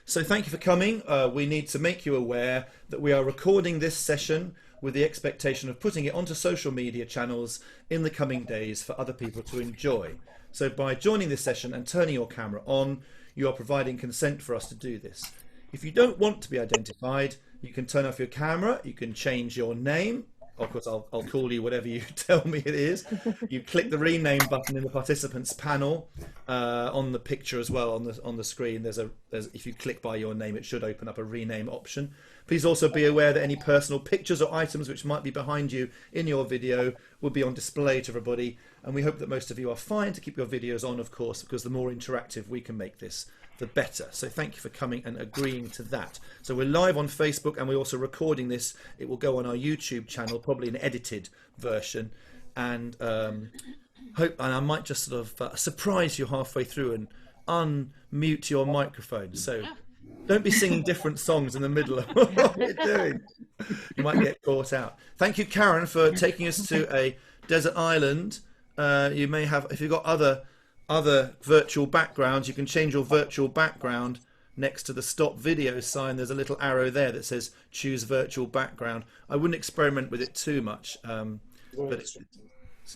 So thank you for coming. We need to make you aware that we are recording this session with the expectation of putting it onto social media channels in the coming days for other people to enjoy. So by joining this session and turning your camera on, you are providing consent for us to do this. If you don't want to be identified, you can turn off your camera, you can change your name. Of course, I'll call you whatever you tell me it is. You click the rename button in the participants panel on the picture as well on the screen. There's if you click by your name, it should open up a rename option. Please also be aware that any personal pictures or items which might be behind you in your video will be on display to everybody. And we hope that most of you are fine to keep your videos on, of course, because the more interactive we can make this, the better. So thank you for coming and agreeing to that. So we're live on Facebook and we're also recording this. It will go on our YouTube channel, probably an edited version. And I might just sort of surprise you halfway through and unmute your microphone. So don't be singing different songs in the middle of what you're doing. You might get caught out. Thank you, Karen, for taking us to a desert island. You may have, if you've got other virtual backgrounds, you can change your virtual background next to the stop video sign. There's a little arrow there that says choose virtual background. I wouldn't experiment with it too much, but it's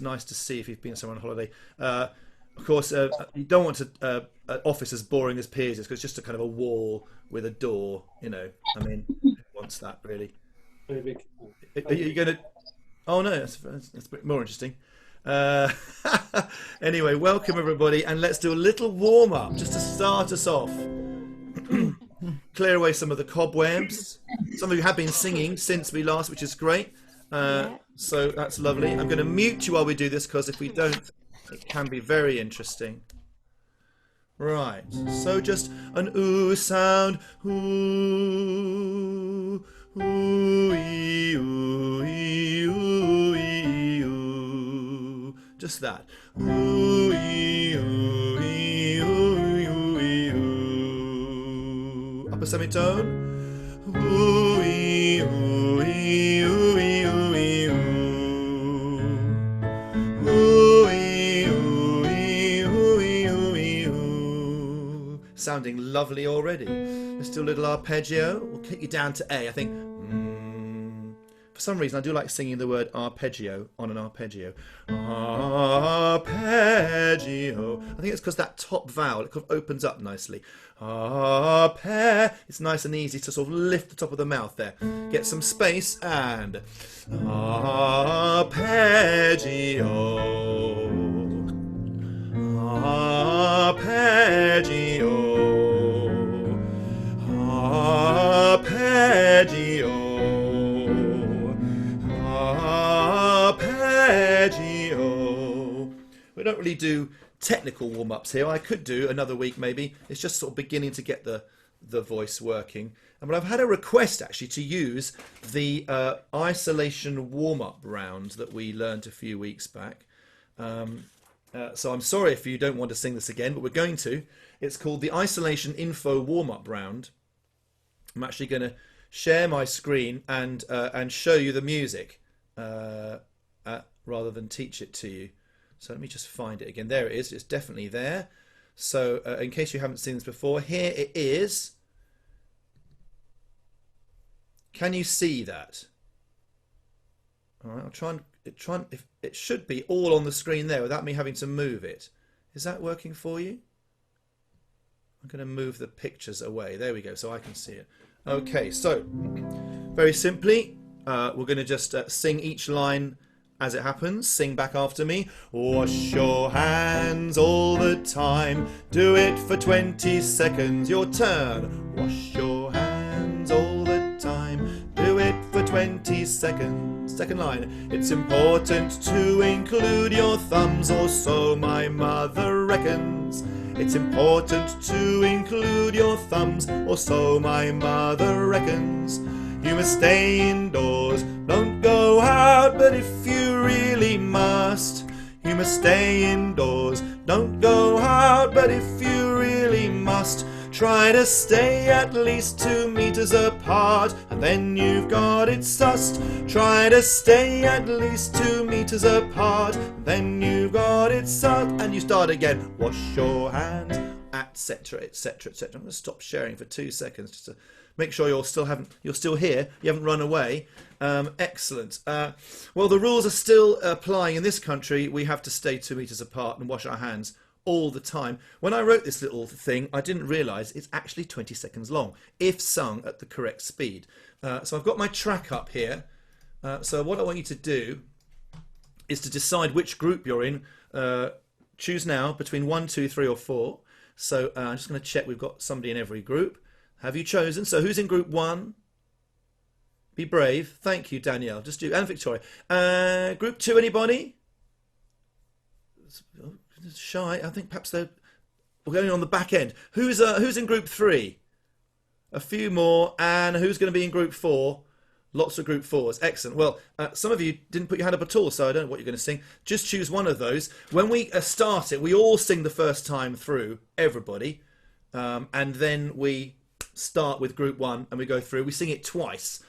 nice to see if you've been somewhere on holiday. Of course, you don't want an office as boring as Piers is, because it's just a kind of a wall with a door, you know. I mean, who wants that really? Very big. Are you going to... Oh no, that's a bit more interesting. Anyway, welcome everybody, and let's do a little warm-up just to start us off. Clear away some of the cobwebs. Some of you have been singing since we last, which is great, so that's lovely. I'm going to mute you while we do this, because if we don't, it can be very interesting. Right, so just an ooh sound, ooh, ooh-ee, ooh-ee, ooh-ee, ooh. Just that. Ooh-ee, ooh-ee, ooh-ee, ooh-ee, ooh. Upper semitone. Ooh-ee, ooh-ee, ooh-ee, ooh-ee, ooh. Ooh-ee, ooh-ee, ooh-ee, ooh-ee, ooh. Sounding lovely already. Let's do a little arpeggio. We'll kick you down to A. I think. For some reason, I do like singing the word arpeggio on an arpeggio. Arpeggio. I think it's because that top vowel, it opens up nicely. It's nice and easy to sort of lift the top of the mouth there. Get some space and arpeggio. Arpeggio. Arpeggio. Arpeggio. We don't really do technical warm-ups here. I could do another week maybe. It's just sort of beginning to get the voice working. But I've had a request actually to use the isolation warm-up round that we learned a few weeks back. So I'm sorry if you don't want to sing this again, but we're going to. It's called the Isolation Info Warm-Up Round. I'm actually going to share my screen and show you the music rather than teach it to you. So let me just find it again. There it is. It's definitely there. So in case you haven't seen this before, here it is. Can you see that? All right, I'll try and if it should be all on the screen there without me having to move it. Is that working for you? I'm going to move the pictures away. There we go, so I can see it. Okay, so very simply, we're going to just sing each line as it happens. Sing back after me. Wash your hands all the time. Do it for 20 seconds. Your turn. Wash your hands all the time. Do it for 20 seconds. Second line. It's important to include your thumbs, or so my mother reckons. It's important to include your thumbs, or so my mother reckons. You must stay indoors, don't go out, but if you really must, you must stay indoors, don't go out, but if you really must, try to stay at least 2 meters apart, and then you've got it sussed. Try to stay at least 2 meters apart, and then you've got it sussed. And you start again. Wash your hands at etc., etc., etc. I'm going to stop sharing for 2 seconds just to make sure you're still here. You haven't run away. Excellent. Well, the rules are still applying in this country. We have to stay 2 meters apart and wash our hands all the time. When I wrote this little thing, I didn't realise it's actually 20 seconds long if sung at the correct speed. So I've got my track up here. So what I want you to do is to decide which group you're in. Choose now between 1, 2, 3 or 4. So I'm just going to check we've got somebody in every group. Have you chosen? So who's in group 1? Be brave. Thank you, Danielle. Just do, and Victoria. Group 2, anybody? Shy. I think perhaps they're going on the back end. Who's in group 3? A few more. And who's going to be in group 4? Lots of group 4s. Excellent. Well, some of you didn't put your hand up at all, so I don't know what you're going to sing. Just choose one of those. When we start it, we all sing the first time through, everybody. And then we start with group 1 and we go through. We sing it twice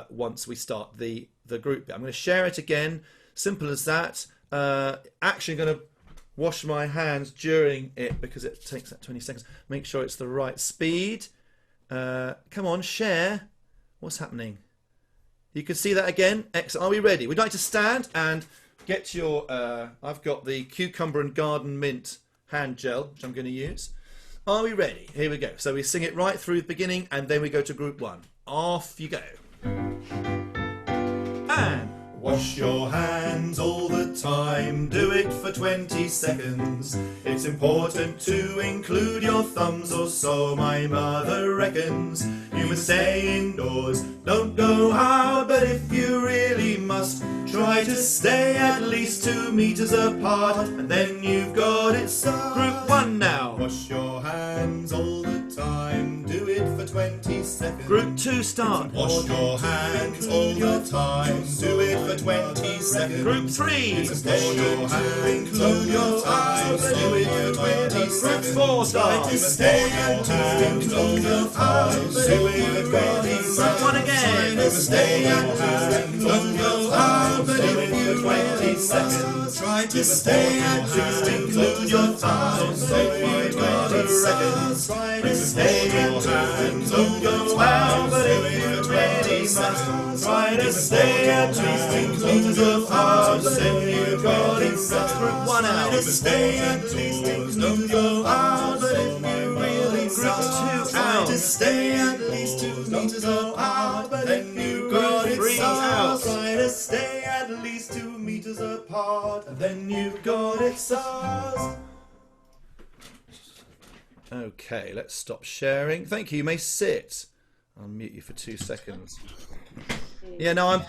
once we start the group bit. I'm going to share it again. Simple as that. Actually going to wash my hands during it because it takes that 20 seconds. Make sure it's the right speed. Come on, share. What's happening? You can see that again. Excellent. Are we ready? We'd like to stand and get your... I've got the cucumber and garden mint hand gel, which I'm going to use. Are we ready? Here we go. So we sing it right through the beginning and then we go to group 1. Off you go. And... Wash your hands all the time, do it for 20 seconds. It's important to include your thumbs, or so my mother reckons. You must stay indoors, don't go out, but if you really must, try to stay at least 2 meters apart, and then you've got it started. Group 1 now. Wash your hands all the time, do it for 20 seconds. Group 2 start. Wash your hands all the time, do it for 20 seconds. Group 3. Wash your hands, include your eyes, do it for 20 seconds. Group 4 start. Stay and include your eyes, do it for 20 seconds. Group 1 again. Stay and include your eyes, do it for 20 seconds. Try to stay and include your eyes, do it for 20 seconds. Try to stay and include your eyes, but if you really must, try to stay at least include your eyes, then you got it. Group 1 out. Try to stay at least include your eyes, but if you really must. Group 2 out. Try to stay at least 2 meters apart, but then you got it. 3 out. Try to stay at least 2 meters apart, and then you got it. Okay, let's stop sharing. Thank you. You may sit. I'll mute you for 2 seconds. Yeah, no, I'm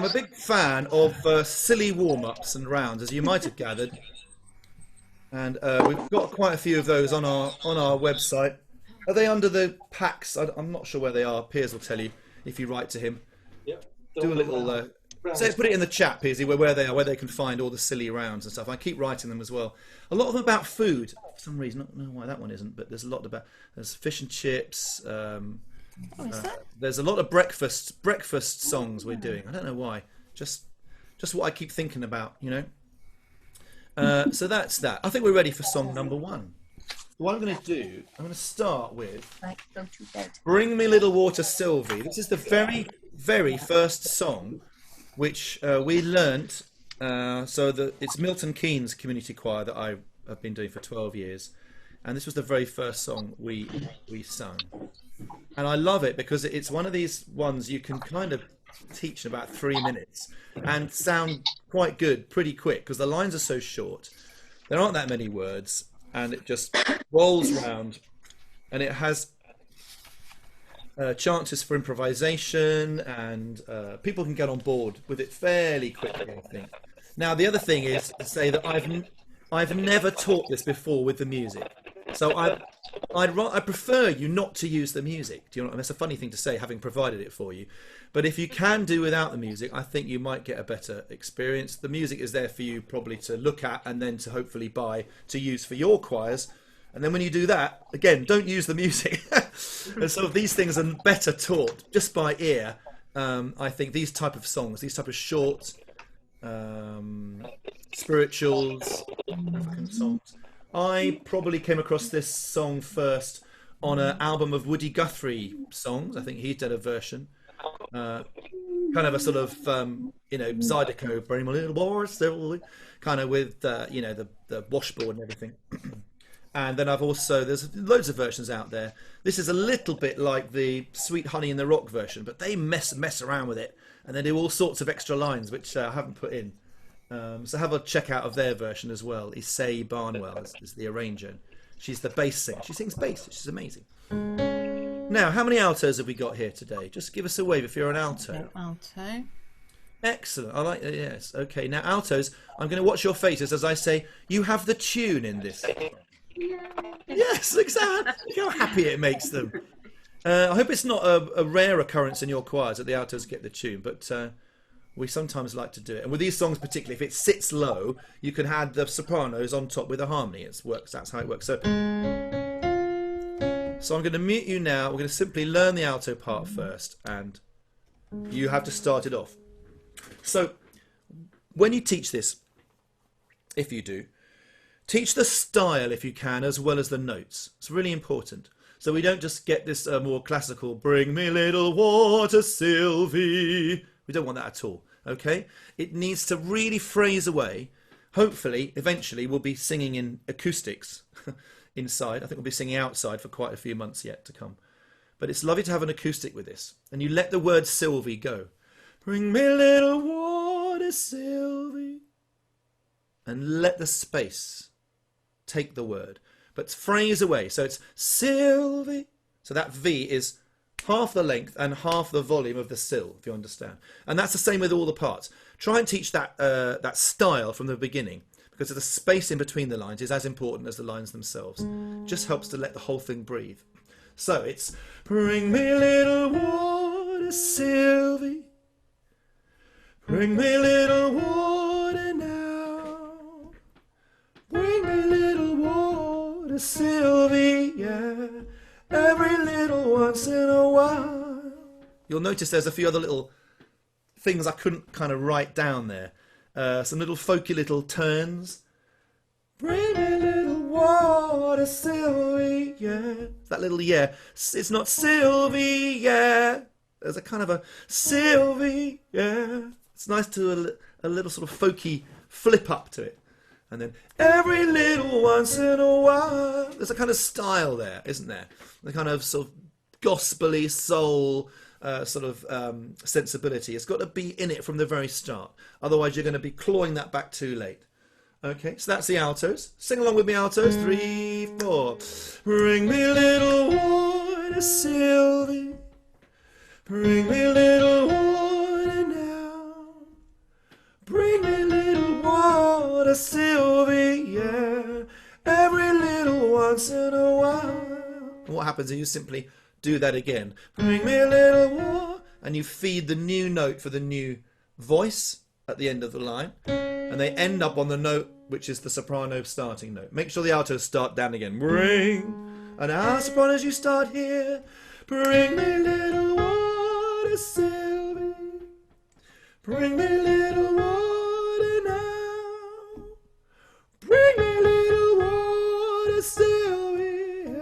a big fan of silly warm-ups and rounds, as you might have gathered. And we've got quite a few of those on our website. Are they under the packs? I'm not sure where they are. Piers will tell you if you write to him. Yep. Do a little. So put it in the chat, Piersy, where they are, where they can find all the silly rounds and stuff. I keep writing them as well. A lot of them about food. For some reason, I don't know why that one isn't, but there's a lot about. There's fish and chips. There's a lot of breakfast songs we're doing. I don't know why. Just what I keep thinking about, you know. So that's that. I think we're ready for song number 1. What I'm going to do, I'm going to start with Bring Me Little Water Sylvie. This is the very, very first song which we learnt. It's Milton Keynes Community Choir that I have been doing for 12 years. And this was the very first song we sung. And I love it because it's one of these ones you can kind of teach in about 3 minutes and sound quite good pretty quick because the lines are so short. There aren't that many words and it just rolls round, and it has chances for improvisation, and people can get on board with it fairly quickly, I think. Now, the other thing is to say that I've never taught this before with the music. So I prefer you not to use the music. Do you know what I mean? That's a funny thing to say, having provided it for you. But if you can do without the music, I think you might get a better experience. The music is there for you probably to look at and then to hopefully buy to use for your choirs. And then when you do that, again, don't use the music. And so these things are better taught just by ear. I think these type of songs, these type of short spirituals, African songs, I probably came across this song first on an album of Woody Guthrie songs. I think he did a version. Uh, Kind of a sort of Zydeco, bring my little boy still, kind of with the washboard and everything. And then there's loads of versions out there. This is a little bit like the Sweet Honey in the Rock version, but they mess around with it and they do all sorts of extra lines which I haven't put in. So have a check out of their version as well. Issei Barnwell is the arranger. She's the bass singer. She sings bass. She's amazing. Now, how many altos have we got here today? Just give us a wave if you're an alto. Alto. Excellent. I like it. Yes. Okay. Now, altos, I'm going to watch your faces as I say, you have the tune in this. Yes, exactly. Look how happy it makes them. I hope it's not a rare occurrence in your choirs that the altos get the tune, but we sometimes like to do it. And with these songs particularly, if it sits low, you can add the sopranos on top with a harmony. That's how it works. So I'm going to mute you now. We're going to simply learn the alto part first, and you have to start it off. So when you teach this, if you do, teach the style if you can, as well as the notes. It's really important. So we don't just get this more classical, bring me little water, Sylvie. We don't want that at all, okay? It needs to really phrase away. Hopefully, eventually, we'll be singing in acoustics inside. I think we'll be singing outside for quite a few months yet to come. But it's lovely to have an acoustic with this. And you let the word Sylvie go. Bring me little water, Sylvie. And let the space take the word. But phrase away. So it's Sylvie. So that V is half the length and half the volume of the Syl, if you understand. And that's the same with all the parts. Try and teach that style from the beginning, because the space in between the lines is as important as the lines themselves. Just helps to let the whole thing breathe. So it's bring me little water, Sylvie. Bring me little water now. Bring me little water, Sylvie, yeah. Every little once in a while. You'll notice there's a few other little things I couldn't kind of write down there. Some little folky little turns. Bring me little water, Sylvie, yeah. That little yeah. It's not Sylvie, yeah. There's a kind of a Sylvie, yeah. It's nice to a little sort of folky flip up to it. And then every little once in a while. There's a kind of style there, isn't there? The kind of sort of gospel-y soul sensibility. It's got to be in it from the very start. Otherwise, you're going to be clawing that back too late. Okay, so that's the altos. Sing along with me, altos. 3, 4. Bring me little water, Sylvie. Bring me little water now. Bring me little water, Sylvie, yeah. Every little once in a while. And what happens is you simply do that again. Bring me a little water. And you feed the new note for the new voice at the end of the line. And they end up on the note which is the soprano starting note. Make sure the altos start down again. Bring. And our sopranos, you start here. Bring me little water, Sylvie. Bring me little water now. Bring me little water, Sylvie.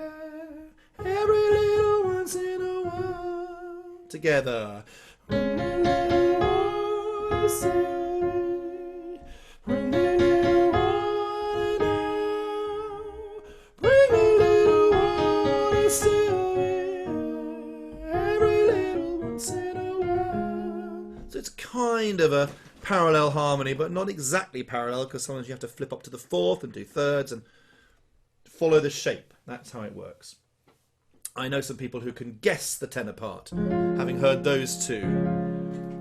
Every little once in a while. Together. Bring me little water, Sylvie. Bring me little water now. Bring me little water, Sylvie. Every little once in a while. So it's kind of a parallel harmony, but not exactly parallel, because sometimes you have to flip up to the fourth and do thirds and follow the shape. That's how it works. I know some people who can guess the tenor part, having heard those two.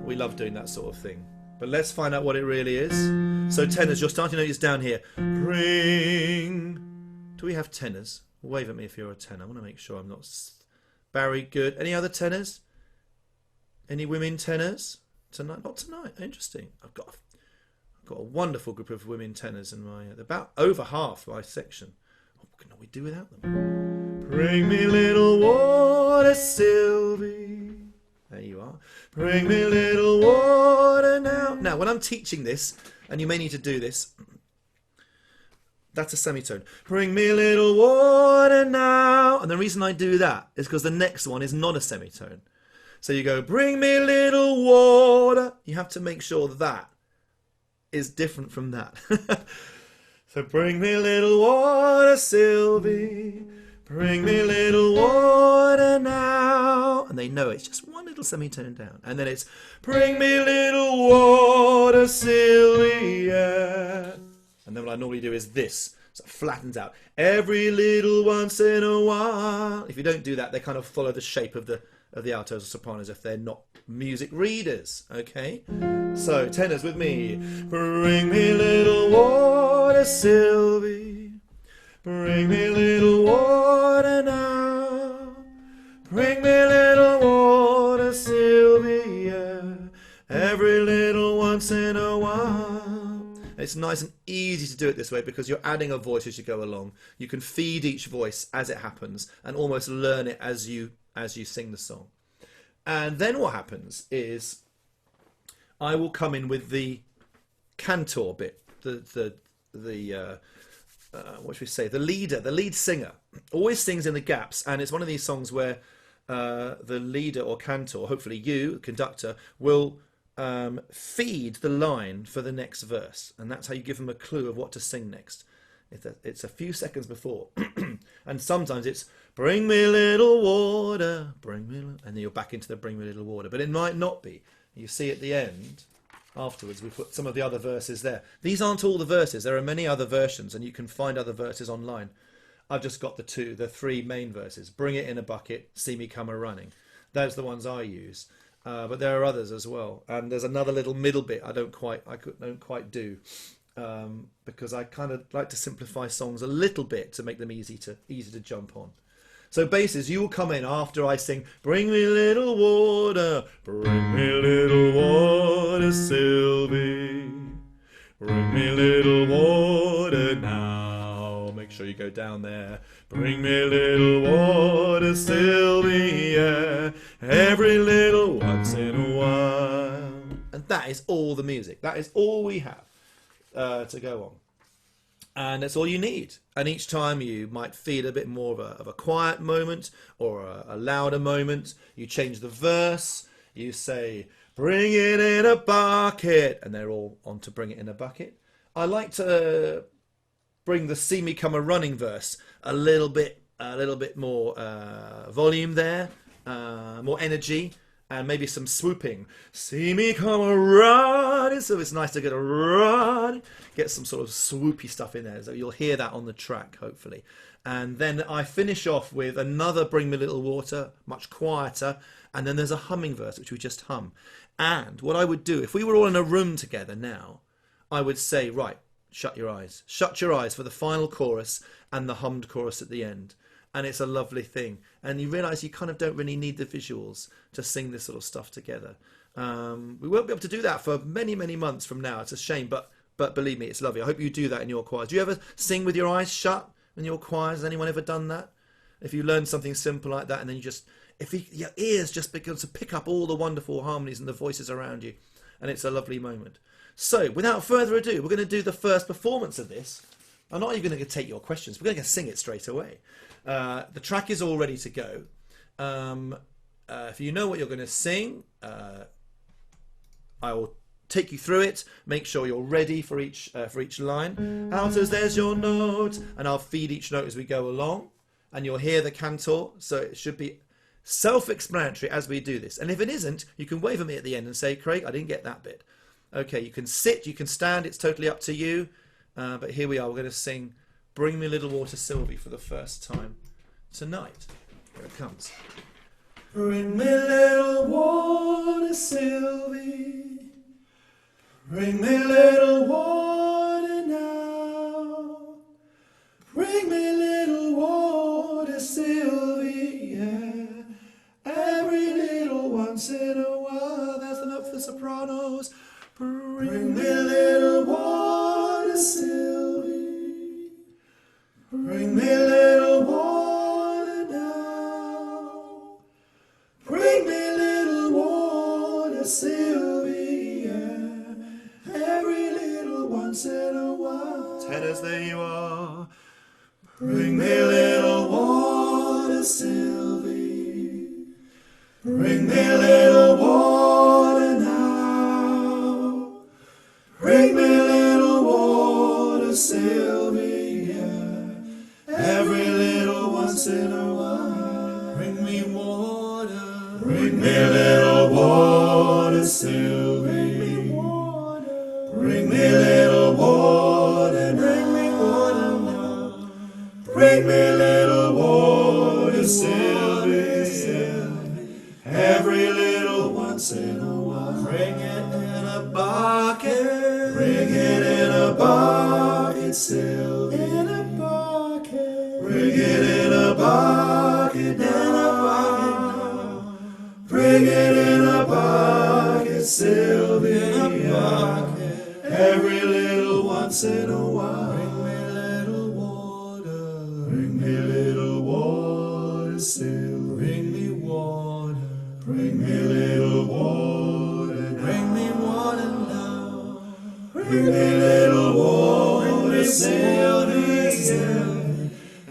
We love doing that sort of thing. But let's find out what it really is. So tenors, your starting note is down here. Bring. Do we have tenors? Wave at me if you're a tenor. I want to make sure I'm not... Barry, good. Any other tenors? Any women tenors? Tonight? Not tonight. Interesting. I've got a wonderful group of women tenors in my... They're about over half my section. What can we do without them? Bring me little water, Sylvie. There you are. Bring me little water now. Now, when I'm teaching this, and you may need to do this, That's a semitone. Bring me a little water now. And the reason I do that is because the next one is not a semitone. So you go, bring me a little water. You have to make sure that is different from that. So bring me a little water, Sylvie. Bring me a little water now. And they know it's just one little semitone down. And then it's, bring me a little water, Sylvia. And then what I normally do is this. So it flattens out. Every little once in a while. If you don't do that, they kind of follow the shape of the altos or sopranos if they're not music readers. Okay? So, tenors with me. Bring me a little water, Sylvie. Bring me a little water now. Bring me a little water, Sylvia. Every little once in a while. It's nice and easy to do it this way because you're adding a voice as you go along. You can feed each voice as it happens and almost learn it as you sing the song. And then what happens is I will come in with the cantor bit, what should we say? The lead singer always sings in the gaps, and it's one of these songs where the leader or cantor, hopefully you, the conductor, will feed the line for the next verse, and that's how you give them a clue of what to sing next. It's a few seconds before. And sometimes it's bring me a little water, bring me a little, and then you're back into the bring me a little water, but it might not be. You see at the end afterwards we put some of the other verses there. These aren't all the verses, there are many other versions, and you can find other verses online. I've just got the three main verses. Bring it in a bucket, see me come a running. Those are the ones I use. But there are others as well, and there's another little middle bit I don't quite do because I kind of like to simplify songs a little bit to make them easy to jump on. So basses, you will come in after I sing, bring me a little water, bring me a little water, Sylvie, bring me a little water now. Make sure you go down there. Bring me a little water, Sylvia, every little once in a while. And that is all the music. That is all we have to go on. And that's all you need. And each time you might feel a bit more of a quiet moment or a louder moment. You change the verse. You say, bring it in a bucket. And they're all on to bring it in a bucket. I like to bring the see me come a running verse a little bit more volume there, more energy, and maybe some swooping. See me come a running, so it's nice to get a run, get some sort of swoopy stuff in there. So you'll hear that on the track, hopefully. And then I finish off with another Bring Me a Little Water, much quieter, and then there's a humming verse which we just hum. And what I would do if we were all in a room together now, I would say, right, shut your eyes. Shut your eyes for the final chorus and the hummed chorus at the end. And it's a lovely thing. And you realise you kind of don't really need the visuals to sing this sort of stuff together. We won't be able to do that for many, many months from now. It's a shame, but believe me, it's lovely. I hope you do that in your choirs. Do you ever sing with your eyes shut in your choirs? Has anyone ever done that? If you learn something simple like that and then your ears just begin to pick up all the wonderful harmonies and the voices around you. And it's a lovely moment. So, without further ado, we're going to do the first performance of this. I'm not even going to take your questions. We're going to sing it straight away. The track is all ready to go. If you know what you're going to sing, I will take you through it. Make sure you're ready for each line. Altos, there's your note, and I'll feed each note as we go along, and you'll hear the cantor. So it should be self-explanatory as we do this. And if it isn't, you can wave at me at the end and say, Craig, I didn't get that bit. Okay, you can sit, you can stand, it's totally up to you. But here we are, we're going to sing Bring Me a Little Water, Sylvie for the first time tonight. Here it comes. Bring me a little water, Sylvie. Bring me a little water now. Bring me a little water, Sylvie. Yeah. Every little once in a while. That's the note for the sopranos. Bring me a little water, Sylvie. Bring me a little water now. Bring me a little water, Sylvie. Yeah. Every little once in a while. as there you are. Bring me little water, Sylvie. Bring me little water now. Bring me little water, Sylvia. Every little once in a while. Bring me water. Bring me little water, Sylvie. Bring me little water, bring me water now. Bring me little water, Sylvie. Every little once in a while. Bring it in a bucket. Bring it in a bucket, Sylvie. In a bucket. Bring it in a bucket now. Bring it in a bucket, Sylvie. In a bucket. Every little once in a while. Bring me little water. Bring me little water, Sylvie. Bring me water. Bring me little water. Bring me water now. Bring me little water, Sylvie.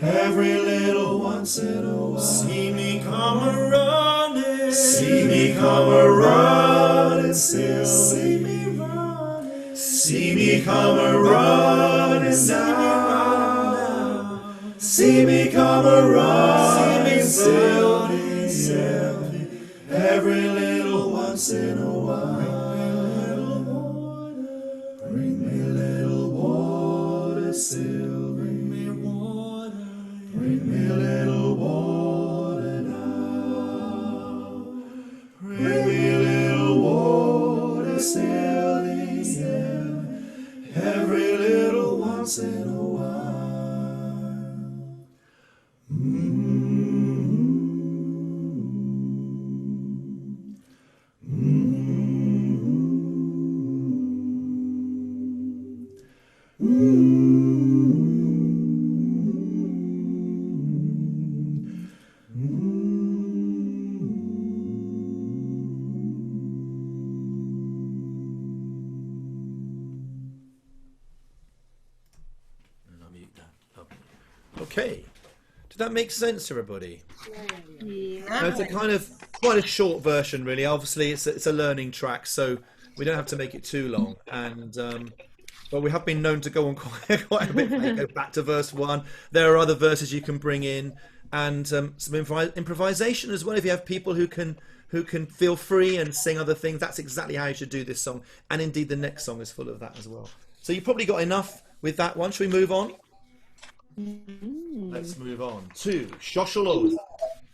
Every little once in a while. See me come a-running. See me come a-running, Sylvie. See me see me come a-running now. See me come a-running, Sylvie, Sylvie. Every little once in a while. Bring me little water, Sylvie. Bring me water. Bring me little water now. Bring me little water, Sylvie. Every little once in a while. Okay, did that make sense to everybody? Yeah. It's a kind of quite a short version, really. Obviously, it's a learning track, so we don't have to make it too long. And but we have been known to go on quite a bit. Go back to verse 1. There are other verses you can bring in, and some improvisation as well. If you have people who can feel free and sing other things, that's exactly how you should do this song. And indeed, the next song is full of that as well. So you probably got enough with that one. Should we move on? Let's move on to Shosholoza.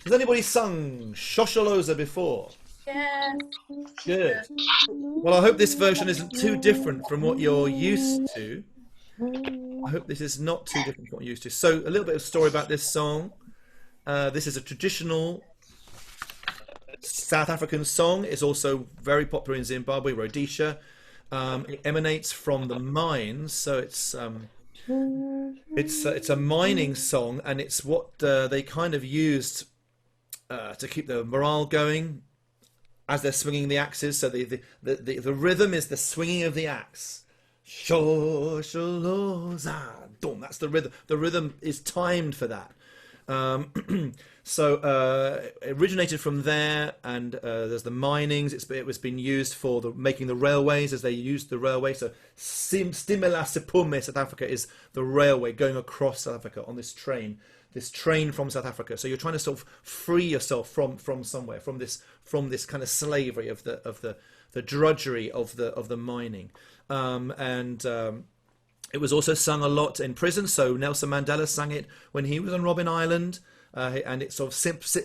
Has anybody sung Shosholoza before? Yes. Good. Well, I hope this version isn't too different from what you're used to. I hope this is not too different from what you're used to. So, a little bit of story about this song. This is a traditional South African song. It's also very popular in Zimbabwe, Rhodesia. It emanates from the mines, so it's a mining song, and it's what they kind of used to keep the morale going as they're swinging the axes. So the rhythm is the swinging of the axe. Shosholoza, dum. That's the rhythm. The rhythm is timed for that. So it originated from there, and there's the minings. It was been used for making the railways, as they used the railway. So Stimela Sipume, South Africa, is the railway going across South Africa on this train from South Africa. So you're trying to sort of free yourself from somewhere, from this kind of slavery of the drudgery of the mining, it was also sung a lot in prison. So Nelson Mandela sang it when he was on Robben Island, and it sort of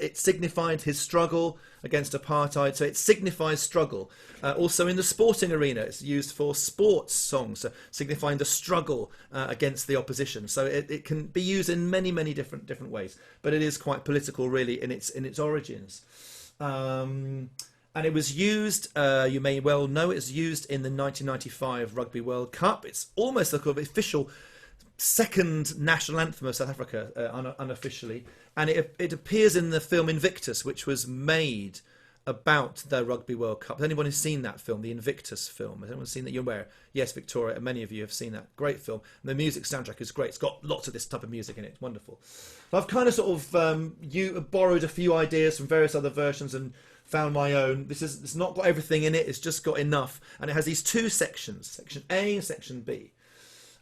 it signified his struggle against apartheid. So it signifies struggle. Also in the sporting arena, it's used for sports songs, so signifying the struggle against the opposition. So it can be used in many different ways. But it is quite political, really, in its origins. And it was used, you may well know, it's used in the 1995 Rugby World Cup. It's almost like an official second national anthem of South Africa, unofficially. And it appears in the film Invictus, which was made about the Rugby World Cup. Has anyone seen that film, the Invictus film? Has anyone seen that? You're aware? Yes, Victoria, and many of you have seen that. Great film. And the music soundtrack is great. It's got lots of this type of music in it. It's wonderful. So I've kind of sort of borrowed a few ideas from various other versions and found my own. It's not got everything in it. It's just got enough. And it has these two sections, section A and section B.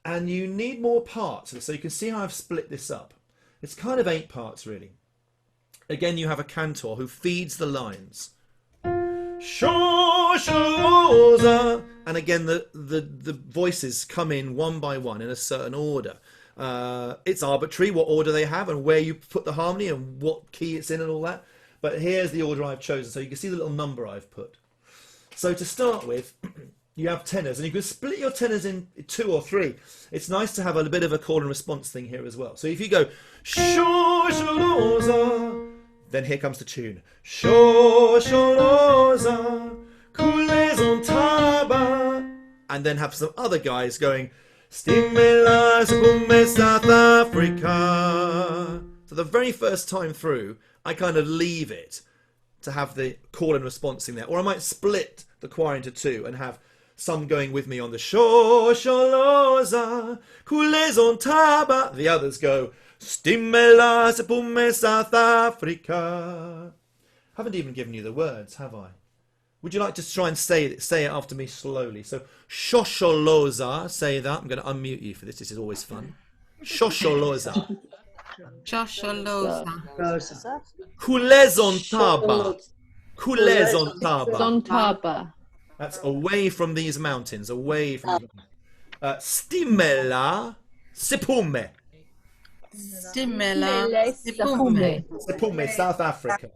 And you need more parts. So you can see how I've split this up. It's kind of 8 parts, really. Again, you have a cantor who feeds the lines. And again, the voices come in one by one in a certain order. It's arbitrary what order they have and where you put the harmony and what key it's in and all that. But here's the order I've chosen. So you can see the little number I've put. So to start with, you have tenors, and you can split your tenors in 2 or 3. It's nice to have a bit of a call and response thing here as well. So if you go Shosholoza, then here comes the tune. Shosholoza, Kulezon Taba, and then have some other guys going Stimela Subume South Africa. So the very first time through, I kind of leave it to have the call and response thing there. Or I might split the choir into 2 and have some going with me on the Shosholoza, Kulezon Taba. The others go Stimela Subume South Africa. Haven't even given you the words, have I? Would you like to try and say it after me slowly? So, Shosholoza, say that. I'm going to unmute you for this. This is always fun. Shosholoza. Shosholoza. Kulezon Taba. Kulezon Taba. Zontaba. That's away from these mountains. Away from Stimela Sipume. Stimela Sipume. Sipume, South Africa.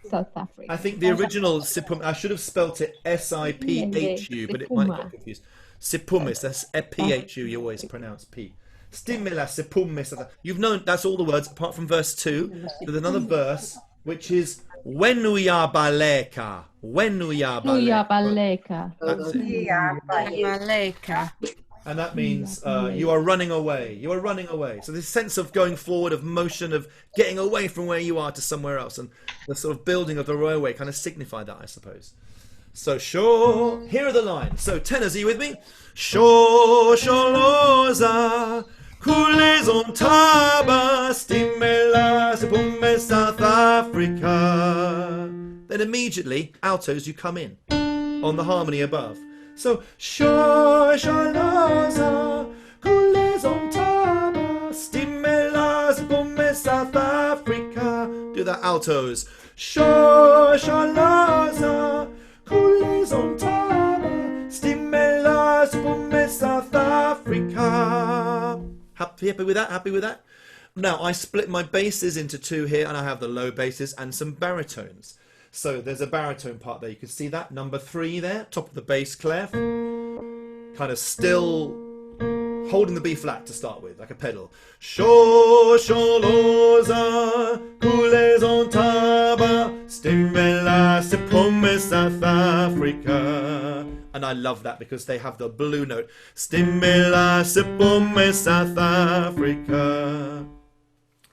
South Africa. I think the original Sipume, I should have spelt it S-I-P-H-U, but it might get confused. Sipumis, that's P-H-U, you always pronounce P. Stimula Sipumis. You've known, that's all the words, apart from verse 2. There's another verse, which is Wenuya Baleka. Wenuya Baleka. That's it. Baleka. And that means you are running away. You are running away. So this sense of going forward, of motion, of getting away from where you are to somewhere else. And the sort of building of the railway kind of signify that, I suppose. So, here are the lines. So, tenors, are you with me? Shosholoza, Kulezon Taba, Stimela Sipume, South Africa. Then immediately, altos, you come in on the harmony above. So, Shosholoza, Kulezon Taba, Stimela Sipume, South Africa. Do that, altos. Shosholoza, Kulezon Taba, Stimela Sipume, South Africa. Happy with that? Happy with that? Now, I split my basses into 2 here, and I have the low basses and some baritones. So there's a baritone part there. You can see that. Number 3 there, top of the bass clef. Kind of still holding the B flat to start with, like a pedal. Shosholoza, Kulezon Taba, Stimela Sipume, South Africa. And I love that because they have the blue note. Stimela Sipume, South Africa.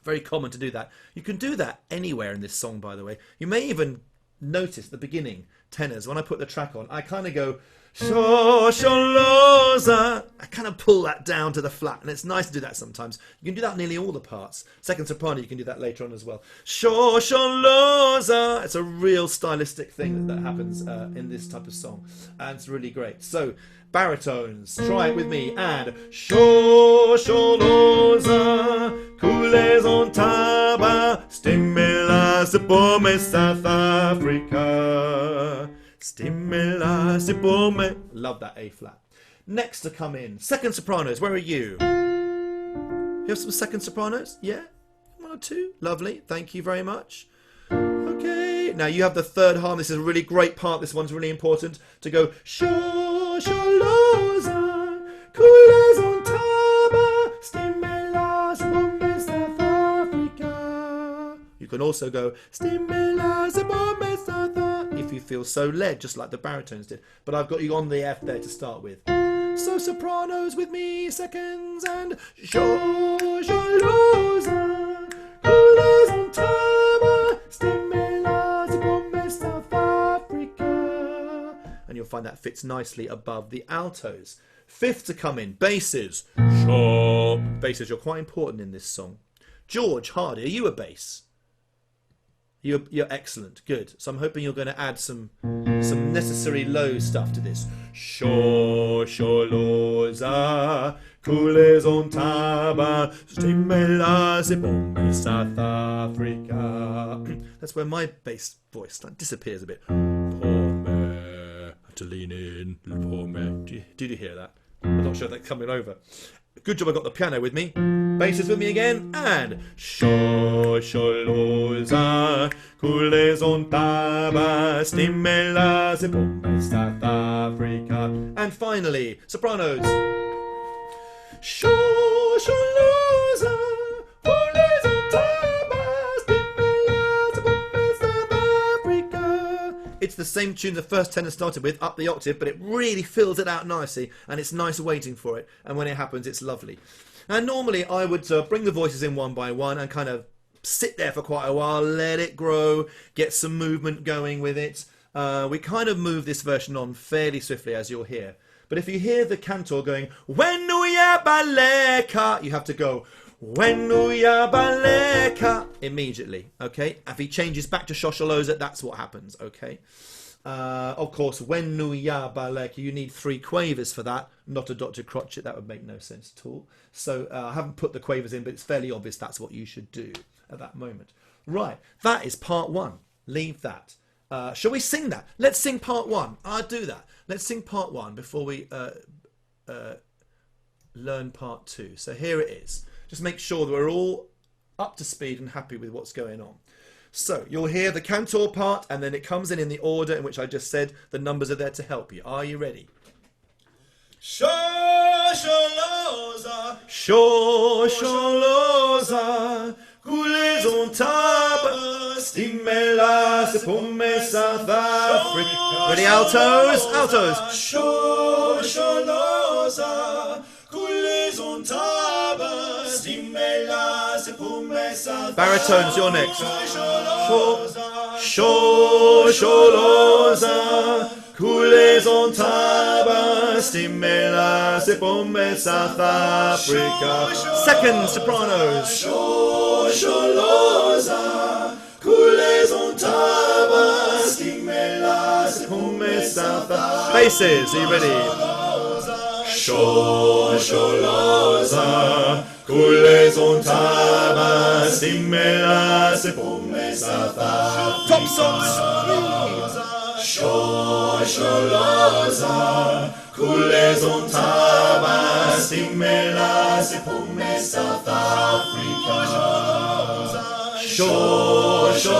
Very common to do that. You can do that anywhere in this song, by the way. You may even notice at the beginning, tenors, when I put the track on, I kind of go, Shosholoza. I kind of pull that down to the flat, and it's nice to do that sometimes. You can do that in nearly all the parts. Second soprano, you can do that later on as well. Shosholoza. It's a real stylistic thing that happens in this type of song, and it's really great. So, baritones, try it with me, and Shosholoza, Kulezon Taba, Stimela Sipume, South Africa. Stimela Sipume. Love that A flat. Next to come in, second sopranos. Where are you? You have some second sopranos? Yeah? 1 or 2? Lovely. Thank you very much. Okay. Now you have the third harmony. This is a really great part. This one's really important. To go Shosholoza, Kulezon Taba, Stimela Sipume, South Africa. You can also go Stimela Sipume, South Africa if you feel so led, just like the baritones did. But I've got you on the F there to start with. So sopranos with me, seconds, and Shosholoza, Kulezon Taba, Stimela Sipume, South Africa. you'll find that fits nicely above the altos. Fifth to come in, basses. Sharp. Basses, you're quite important in this song. George Hardy, are you a bass? You're excellent, good. So I'm hoping you're going to add some necessary low stuff to this. Shosholoza, Kulezon Taba, Stimelas Epome, South Africa. That's where my bass voice disappears a bit. Pome, I have to lean in. Pome. Did you hear that? I'm not sure if that's coming over. Good job I got the piano with me. Basses with me again. And Shosholoza, Kulezon Taba, Stimelas Epome, South Africa. And finally, sopranos. Shosholoza, Kulezon Taba, Stimelas Epome, South Africa. It's the same tune the first tenor started with, up the octave, but it really fills it out nicely, and it's nice waiting for it. And when it happens, it's lovely. And normally I would bring the voices in one by one and kind of sit there for quite a while, let it grow, get some movement going with it. We kind of move this version on fairly swiftly, as you'll hear. But if you hear the cantor going, Wenuya baleka, you have to go, Wenuya baleka, immediately, okay? If he changes back to Shosholoza, that's what happens, okay? Of course, Wenuya baleka, you need 3 quavers for that, not a Dr. Crotchet, that would make no sense at all. So I haven't put the quavers in, but it's fairly obvious that's what you should do at that moment. Right, that is part 1. Leave that. Shall we sing that? Let's sing part 1. I'll do that. Let's sing part 1 before we learn part 2. So here it is. Just make sure that we're all up to speed and happy with what's going on. So you'll hear the cantor part, and then it comes in the order in which I just said. The numbers are there to help you. Are you ready? Shosholoza, Shosholoza, Kulezon Taba, Stimelas Epome, South Africa. Ready, altos? Altos. Shosholoza, Kulezon Taba, Stimelas Epome, South Africa. Baritones, you're next. Shosholoza, Kulezon Taba, Stimelas Epome, South Africa. Second, sopranos. Shosholoza, Kulezon Taba, Stimelas Epome, South Africa. Basses, are you ready? Shosholoza, Kulezon Taba, Stimelas Epome, South Africa. Top songs. Shosholoza, Kulezon Taba, Stimelas Epome, South Africa. Shosholoza,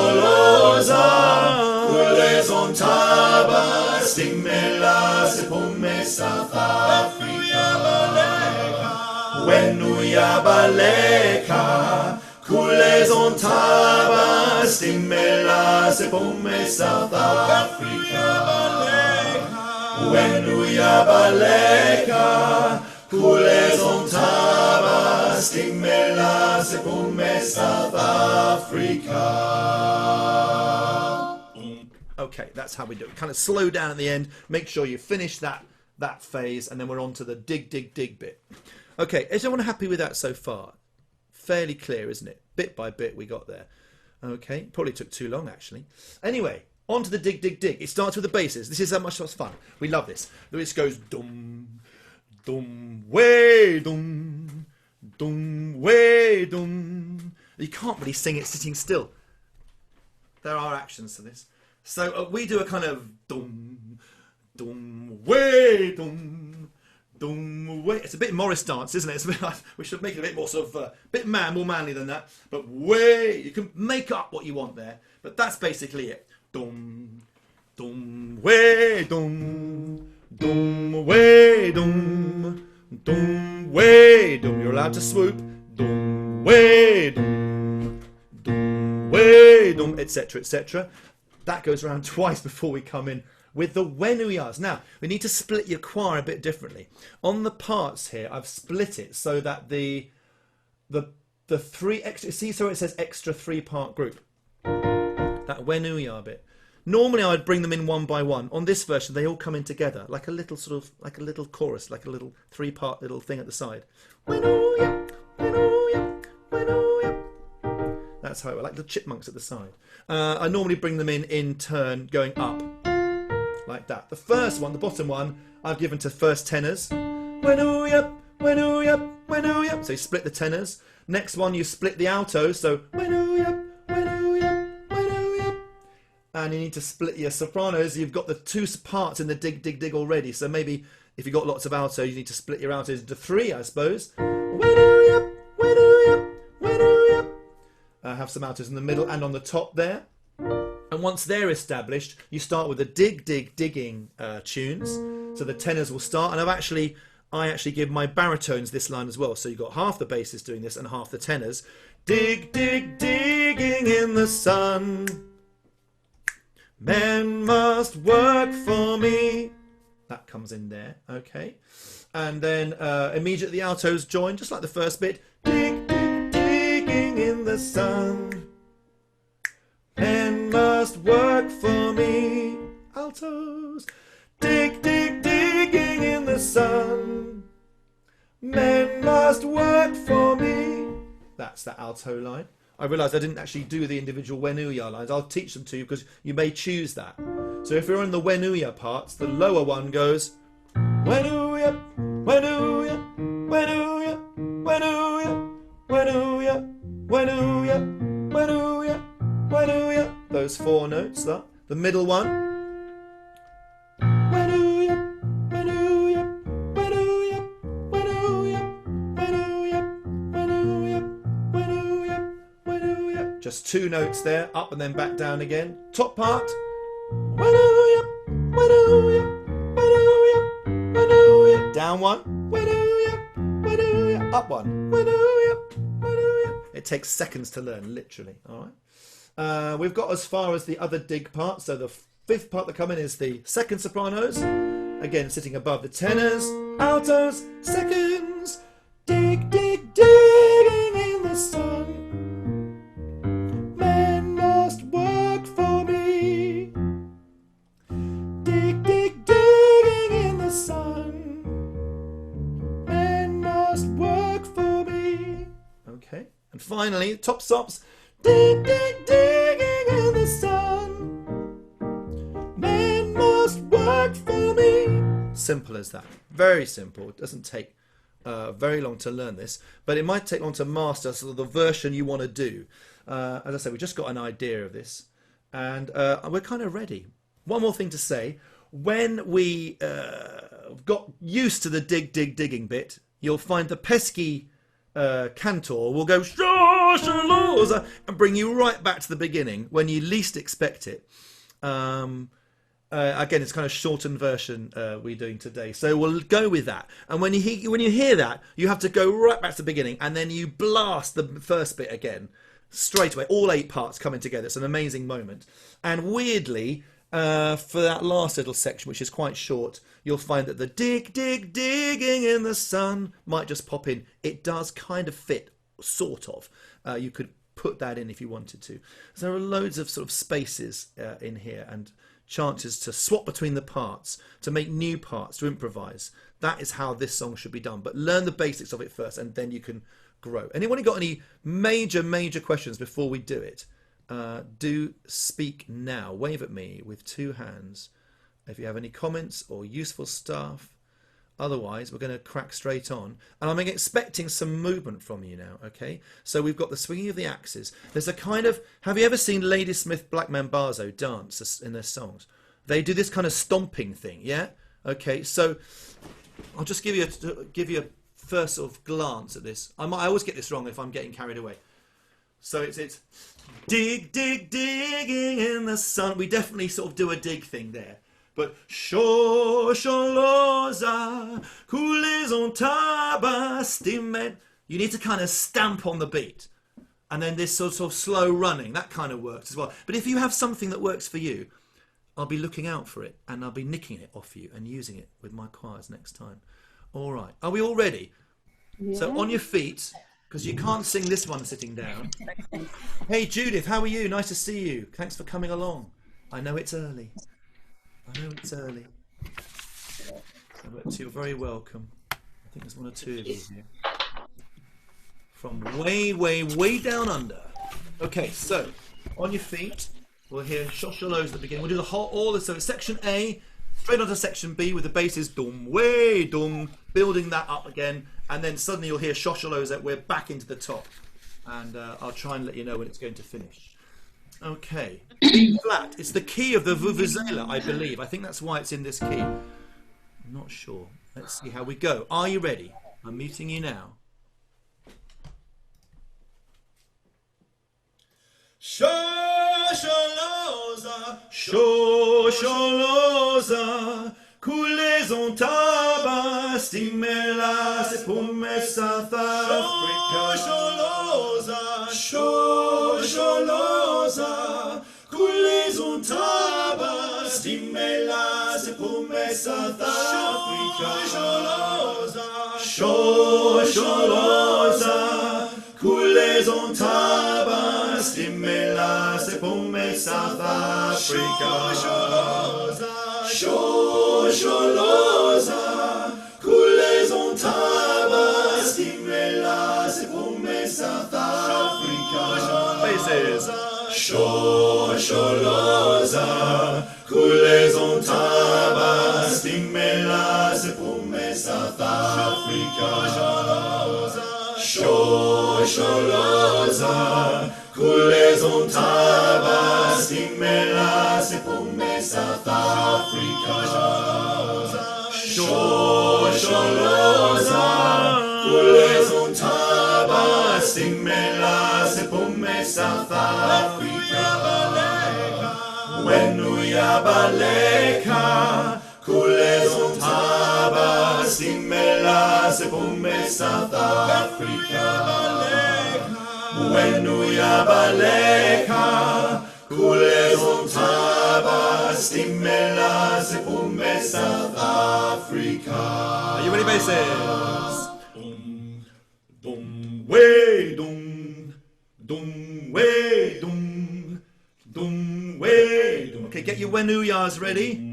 Kulezon Taba, Stimelas Epome, South Africa. Wenuya baleka, Kulezon Taba, Stimelas Epome, South Africa. Wenuya baleka, Kulezon Taba, Stimelas Epome, South Africa. Okay, that's how we do it. Kind of slow down at the end. Make sure you finish that phase, and then we're on to the dig, dig, dig bit. Okay, is everyone happy with that so far? Fairly clear, isn't it? Bit by bit we got there. Okay, probably took too long actually. Anyway, on to the dig, dig, dig. It starts with the basses. This is how much fun. We love this. This goes dum, dum, way, dum, dum, way, dum. You can't really sing it sitting still. There are actions to this. So we do a kind of dum, dum, way, dum, dum, way. It's a bit Morris dance, isn't it? It's a bit, we should make it a bit more sort of, bit more manly than that. But way, you can make up what you want there. But that's basically it. Dum, dum, way, dum, dum, way, dum, dum, way, dum. You're allowed to swoop. Dum, way, dum, dum, way, dum, etc., etc. That goes around twice before we come in with the wenuyas. Now, we need to split your choir a bit differently. On the parts here, I've split it so that the 3 extra, see, so it says extra 3-part group. That wenuya bit. Normally I would bring them in one by one. On this version, they all come in together, like a little like a little chorus, like a little 3-part little thing at the side. That's how it works, like the chipmunks at the side. I normally bring them in turn, going up, like that. The first one, the bottom one, I've given to first tenors. So you split the tenors. Next one, you split the altos, so and you need to split your sopranos. You've got the 2 parts in the dig, dig, dig already. So maybe if you've got lots of altos, you need to split your altos into 3, I suppose. Have some altos in the middle and on the top there. And once they're established, you start with the dig, dig, digging tunes. So the tenors will start. And I actually give my baritones this line as well. So you've got half the basses doing this and half the tenors. Dig, dig, digging in the sun. Men must work for me. That comes in there, okay. And then immediately the altos join, just like the first bit. Dig, dig, digging in the sun. Men must work for me. Altos. Dig, dig, digging in the sun. Men must work for me. That's the alto line. I realised I didn't actually do the individual Wenuya lines. I'll teach them to you because you may choose that. So if you're in the Wenuya parts, the lower one goes Wenuya, Wenuya, Wenuya, Wenuya, Wenuya, Wenuya, Wenuya, Wenuya. Those 4 notes, that. The middle one. Wenuya, Wenuya, Wenuya, Wenuya, Wenuya, Wenuya, Wenuya, Wenuya. Just 2 notes there, up and then back down again. Top part. Wenuya, Wenuya, Wenuya, Wenuya. Down one. Wenuya, Wenuya. Up one. Wenuya, Wenuya. It takes seconds to learn, literally. All right. We've got as far as the other dig part. So the 5th part that come in is the second sopranos. Again, sitting above the tenors, altos, seconds. Dig, dig, digging in the sun. Men must work for me. Dig, dig, digging in the sun. Men must work for me. Okay. And finally, top stops. Dig, dig, digging in the sun. Men must work for me. Simple as that. Very simple. It doesn't take very long to learn this, but it might take long to master sort of the version you want to do. As I said, we just got an idea of this, and we're kind of ready. One more thing to say. When we got used to the dig, dig, digging bit, you'll find the pesky cantor will go and bring you right back to the beginning when you least expect it. Again, it's kind of shortened version we're doing today, so we'll go with that. And when you hear that, you have to go right back to the beginning, and then you blast the first bit again straight away. All 8 parts coming together. It's an amazing moment. And weirdly, for that last little section, which is quite short, you'll find that the dig, dig, digging in the sun might just pop in. It does kind of fit, sort of. You could put that in if you wanted to. So there are loads of sort of spaces in here and chances to swap between the parts, to make new parts, to improvise. That is how this song should be done. But learn the basics of it first, and then you can grow. Anyone got any major questions before we do it? Do speak now. Wave at me with 2 hands if you have any comments or useful stuff. Otherwise, we're going to crack straight on. And I'm expecting some movement from you now, okay? So we've got the swinging of the axes. There's a kind of... Have you ever seen Ladysmith Black Mambazo dance in their songs? They do this kind of stomping thing, yeah? Okay, so I'll just give you a first sort of glance at this. I always get this wrong if I'm getting carried away. So it's dig, dig, digging in the sun. We definitely sort of do a dig thing there. But Sholoza, coules on taba stimet. You need to kind of stamp on the beat. And then this sort of slow running, that kind of works as well. But if you have something that works for you, I'll be looking out for it, and I'll be nicking it off you and using it with my choirs next time. All right. Are we all ready? Yeah. So on your feet, because you can't sing this one sitting down. Hey, Judith, how are you? Nice to see you. Thanks for coming along. I know it's early. I know it's early. But you're very welcome. I think there's one or two of you here. From way, way, way down under. Okay, so on your feet, we'll hear shosholos at the beginning. We'll do the whole, all this. So it's section A, straight onto section B with the basses dum, way, dum, building that up again. And then suddenly you'll hear shosholos that we're back into the top. And I'll try and let you know when it's going to finish. Okay, B flat. It's the key of the vuvuzela, I believe. I think that's why it's in this key. I'm not sure. Let's see how we go. Are you ready? I'm muting you now. Shosholoza, shosholoza, coulezon taba, stimela, c'est pour me South Africa. Shosholoza, shosholoza, coulezon taba, stimela, c'est pour me South Africa. Shosholoza, coulezon taba, stimela, c'est pour me South Africa. Shosholoza, coulezon taba, stimela, c'est pour me South Africa. Faces. Shosholoza, coulezon taba, stimela, c'est pour me South Africa. Shosholoza, coulezon taba, stimela, c'est pour me South Africa. Shosholoza, coulezon taba, stimela, c'est pour me South Africa. When we are baleka, coulezon taba, stimela, c'est pour me South Africa. When we are baleka, coulezon taba, stimela, c'est pour me South Africa. Are you ready, basses? Dum, dum, way, dum, dum, way, dum, dum, way, dum. Okay, get your wenuyas ready.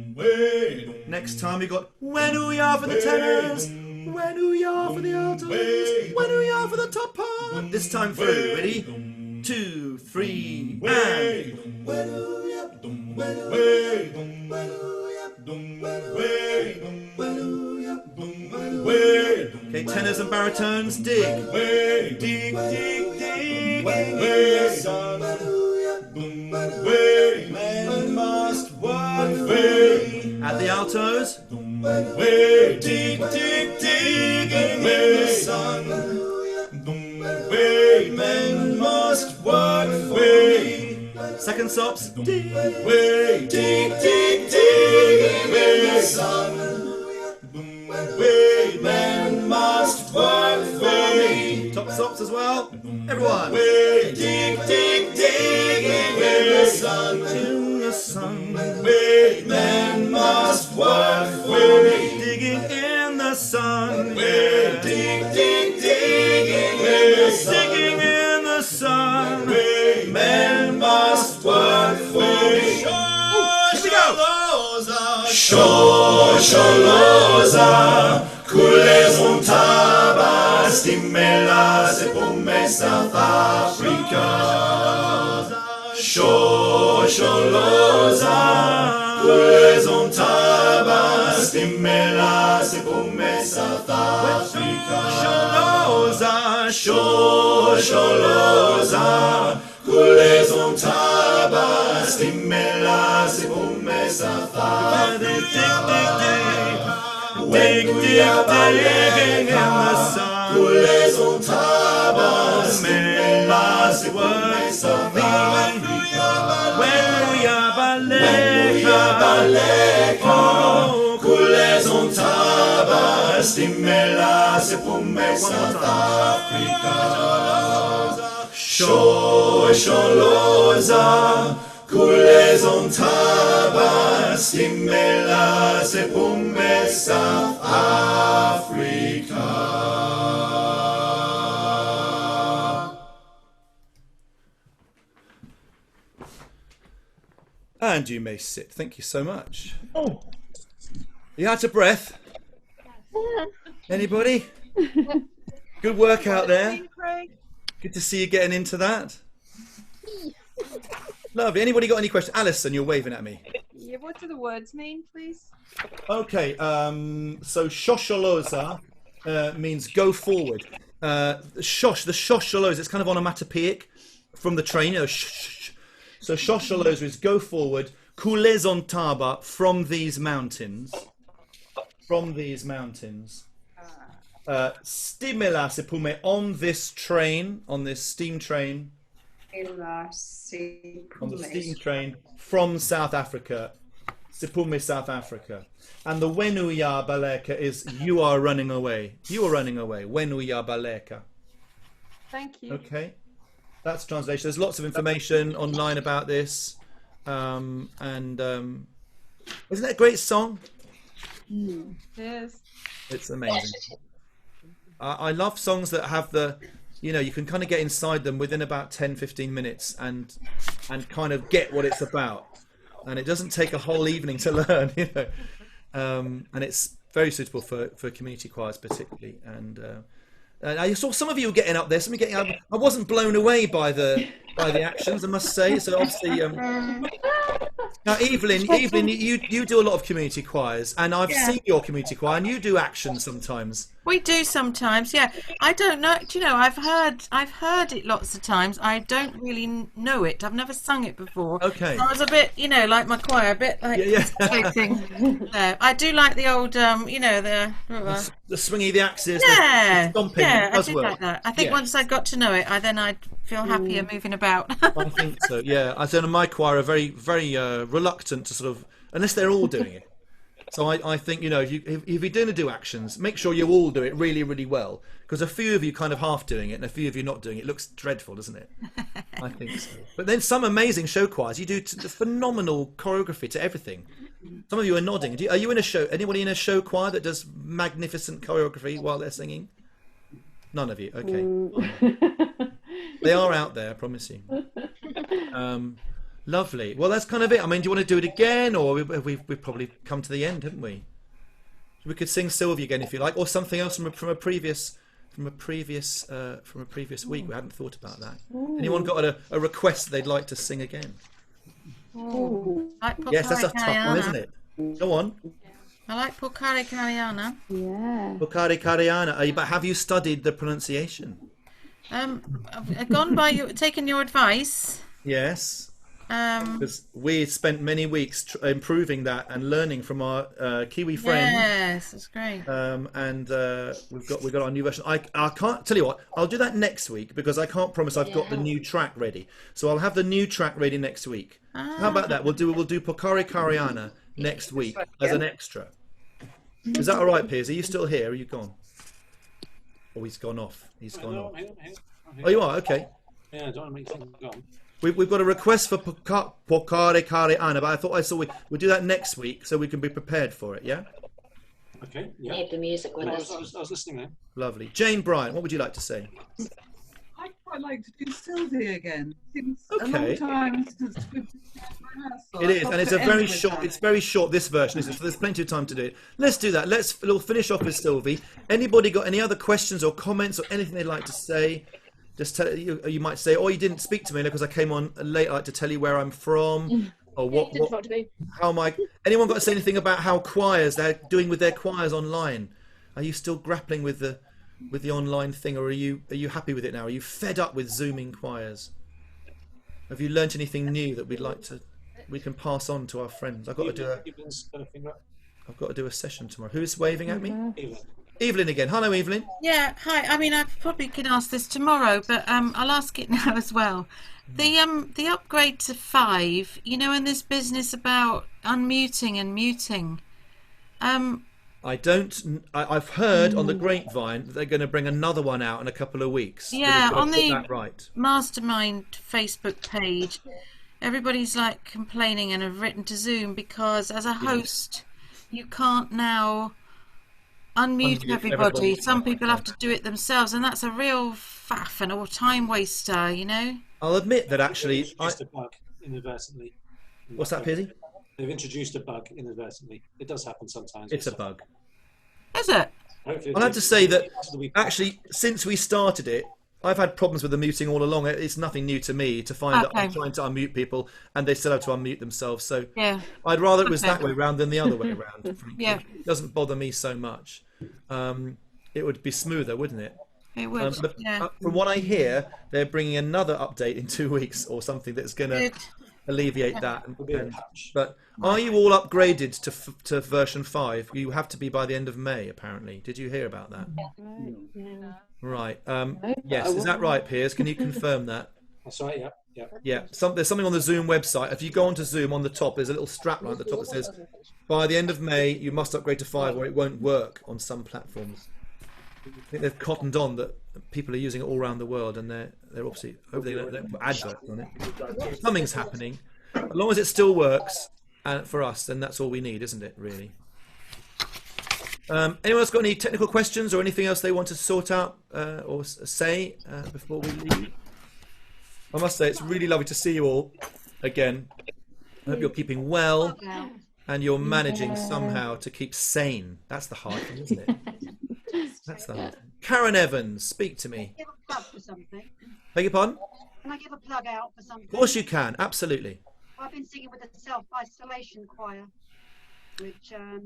Next time we got wenuya for the tenors, wenuya for the altos, wenuya for the top part. This time through, ready? 2, 3, and okay, tenors and baritones, dig, dig, dig, dig. Men must work way. At the altos, dig, dig, dig in the sun. Men must work way. Second stops, dig, dig, dig, dig in the sun. Men must work way. Top stops as well, everyone. Dig, dig, dig in the sun. In the sun. Men must work way. Digging in the sun. Dig, dig, dig in the sun. Digging in the sun. Men must work way. Here we go. Shosholoza, coulezon taba, stimela, c'est pour me South Africa. Shosholoza, coulezon taba, stimela, c'est pour me South Africa. Shosholoza, coulezon taba, stimela, c'est pour me South Africa. Dig, dig, dig in the sun. Coulezon taba, stimela, c'est pour me South Africa. When we are baleka, coulezon taba, stimela, c'est pour me South Africa. Shosholoza, coulezon taba, stimela, c'est pour me South Africa. And And you may sit. Thank you so much. Oh. You out of breath? Anybody? Good work out there. Good to see you getting into that. Lovely. Anybody got any questions? Alison, you're waving at me. Yeah, what do the words mean, please? Okay, so shosholoza means go forward. The shosholoza, it's kind of onomatopoeic from the train, you know, So shosholoza is go forward, kulezon taba, from these mountains. From these mountains. Stimela sepume, on this train, on this steam train. On the steam train from South Africa. Sipume, South Africa. And the Wenuya Baleka is you are running away. You are running away. Wenuya Baleka. Thank you. Okay. That's translation. There's lots of information online about this. Isn't that a great song? Yes. It's amazing. I love songs that have the, you know, you can kind of get inside them within about 10-15 minutes and kind of get what it's about. And it doesn't take a whole evening to learn, you know. And it's very suitable for community choirs particularly. And I saw some of you getting up there. Some of you getting. I wasn't blown away by the actions, I must say. So obviously, now Evelyn, you do a lot of community choirs, and I've seen your community choir, and you do actions sometimes. We do sometimes, yeah. I don't know. Do you know? I've heard it lots of times. I don't really know it. I've never sung it before. Okay. So I was a bit, you know, like my choir, a bit like floating there. I do like the old, you know, the swingy, the axes, the stomping, I did like that. I think once I got to know it, I'd feel happier moving about. I think so. Yeah, I said my choir are very, very reluctant to sort of, unless they're all doing it. So I think, you know, if you're going to do actions, make sure you all do it really, really well. Because a few of you kind of half doing it and a few of you not doing it. It looks dreadful, doesn't it? I think so. But then some amazing show choirs, you do phenomenal choreography to everything. Some of you are nodding. Are you in a show? Anybody in a show choir that does magnificent choreography while they're singing? None of you. Okay. They are out there, I promise you. Lovely. Well, that's kind of it. I mean, do you want to do it again, or we've probably come to the end, haven't we? We could sing Sylvia again if you like, or something else from a previous week. We hadn't thought about that. Anyone got a request they'd like to sing again? Yes, that's a tough one, isn't it? Go on. I like Pukari Kariana. Yeah. Pukari Kariana. But have you studied the pronunciation? I've gone by taken your advice. Yes. Because we spent many weeks improving that and learning from our Kiwi friend. Yes, that's great. And we've got our new version. I can't tell you what. I'll do that next week because I can't promise I've got the new track ready. So I'll have the new track ready next week. How about that? We'll do Pukari Kariana next week as an extra. Is that all right, Piers? Are you still here? Or are you gone? Oh, he's gone off. He's gone off. Oh, you are? Okay. Yeah, I don't want to make things gone. We've got a request for Pokare Kare Ana, but I thought we'll do that next week so we can be prepared for it, yeah? Okay, yeah. Need the music with I us. was listening then. Lovely. Jane Bryant, what would you like to say? I'd quite like to do Sylvie again. It's a Okay. long time since we've rehearsal. It is, and it's a very short. It's very short. This version is, so there's plenty of time to do it. Let's do that. We'll finish off with Sylvie. Anybody got any other questions or comments or anything they'd like to say? Just tell you might say, "Oh, you didn't speak to me because I came on late. I'd like to tell you where I'm from, or what how am I?" Anyone got to say anything about how choirs they're doing with their choirs online? Are you still grappling with the online thing, or are you happy with it now? Are you fed up with Zooming choirs? Have you learnt anything new that we can pass on to our friends? I've got to do a session tomorrow. Who's waving at me? Evelyn again. Hello, Evelyn. Yeah, hi. I mean, I probably could ask this tomorrow, but I'll ask it now as well. The upgrade to 5, you know, in this business about unmuting and muting. I've heard on the grapevine that they're going to bring another one out in a couple of weeks. Yeah, on the right. Mastermind Facebook page, everybody's like complaining and have written to Zoom because as a host, you can't now unmute everybody. Some people have to do it themselves, and that's a real faff and a time waster, you know. I'll admit that actually, Just a bug inadvertently. What's that, Pizzy? They've introduced a bug inadvertently. It does happen sometimes. It's a bug. Is it? Hopefully I'll have to say that actually, since we started it, I've had problems with the muting all along. It's nothing new to me to find that I'm trying to unmute people and they still have to unmute themselves. So Yeah. I'd rather it was that way round than the other way around. Yeah. It doesn't bother me so much. It would be smoother, wouldn't it? It would. But Yeah. from what I hear, they're bringing another update in 2 weeks or something that's going to Good. alleviate that. It'll be a patch. But are you all upgraded to version 5? You have to be by the end of May, apparently. Did you hear about that? Right. Yes, is that right, Piers? Can you confirm that? That's right. Yeah. Yeah. Yeah. There's something on the Zoom website. If you go onto Zoom, on the top, there's a little strap line at the top that says, by the end of May, you must upgrade to 5 or it won't work on some platforms. I think they've cottoned on that people are using it all around the world, and they're obviously hopefully they don't put adverts on it. Something's happening. As long as it still works for us, then that's all we need, isn't it? Really. Anyone else got any technical questions or anything else they want to sort out or say before we leave? I must say it's really lovely to see you all again. I hope you're keeping well and you're managing somehow to keep sane. That's the hard thing, isn't it? That's the hard thing. Karen Evans, speak to me. Give a plug for something. Beg your pardon? Can I give a plug out for something? Of course you can, absolutely. I've been singing with the self-isolation choir, which has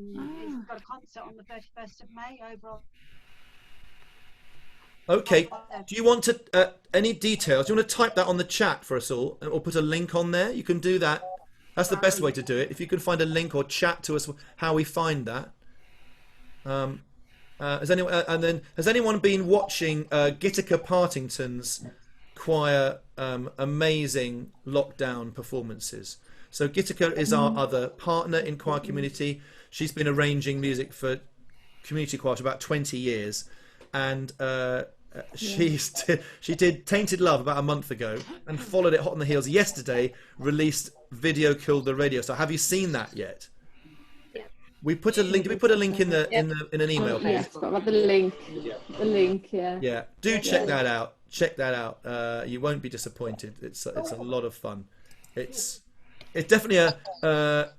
got a concert on the 31st of May over on... Okay, do you want to, any details? Do you want to type that on the chat for us all or put a link on there? You can do that. That's the best way to do it. If you can find a link or chat to us how we find that. Has anyone been watching Gitica Partington's choir amazing lockdown performances? So Gitica is our other partner in Choir Community. She's been arranging music for community choir for about 20 years, and she did Tainted Love about a month ago and followed it hot on the heels yesterday, released Video Killed the Radio Star. Have you seen that yet? We put a link. Did we put a link in an email? Yes, got the link. The link, yeah. Yeah, do check that out. Check that out. You won't be disappointed. It's a lot of fun. It's definitely a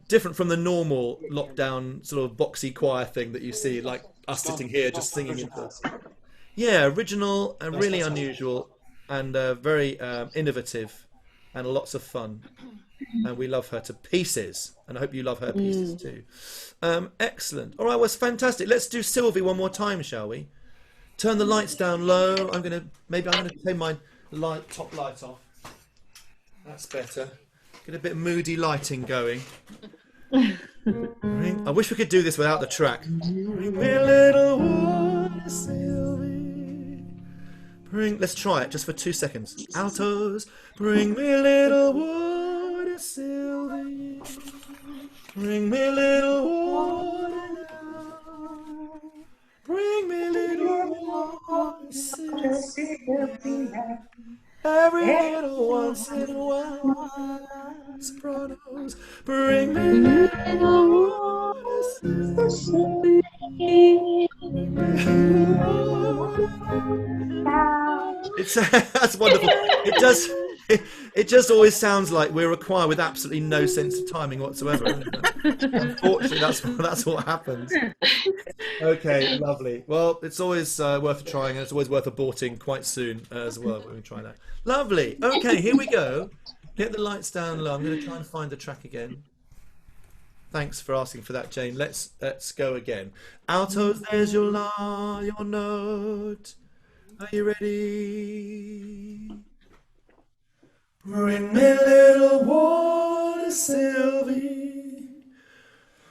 different from the normal lockdown sort of boxy choir thing that you see, like us sitting here just singing. Yeah, original and really unusual and very innovative and lots of fun. And we love her to pieces, and I hope you love her pieces too. Excellent. All right, well, it's fantastic. Let's do Sylvie one more time, shall we? Turn the lights down low. I'm gonna take my top light off. That's better. Get a bit of moody lighting going. I wish we could do this without the track. Bring me a little water, Sylvie. Let's try it just for 2 seconds. Altos. Bring me a little water, Sylvie. Bring me a little water now. Bring me a little water, Sylvie. Every little once in a while. Sopranos. Bring me a little water, Sylvie. That's wonderful. It just always sounds like we're a choir with absolutely no sense of timing whatsoever. Unfortunately, that's what happens. Okay, lovely. Well, it's always worth trying, and it's always worth aborting quite soon as well when we try that. Lovely. Okay, here we go. Get the lights down low. I'm going to try and find the track again. Thanks for asking for that, Jane. Let's go again. Altos, there's your note. Are you ready? Bring me a little water, Sylvie.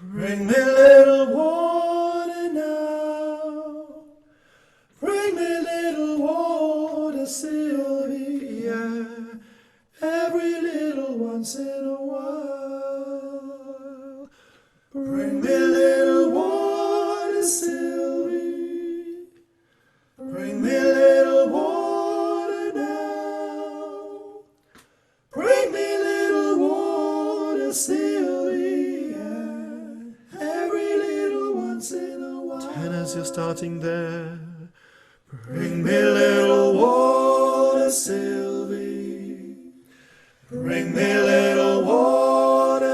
Bring me a little water now. Bring me a little water, Sylvie. Yeah. Every little once in a while. Bring me a little water, Sylvie. Bring me a little water now. Bring me a little water, Sylvia. Every little once in a while. Tenors, you're starting there. Bring me a little water, Sylvie. Bring me a little water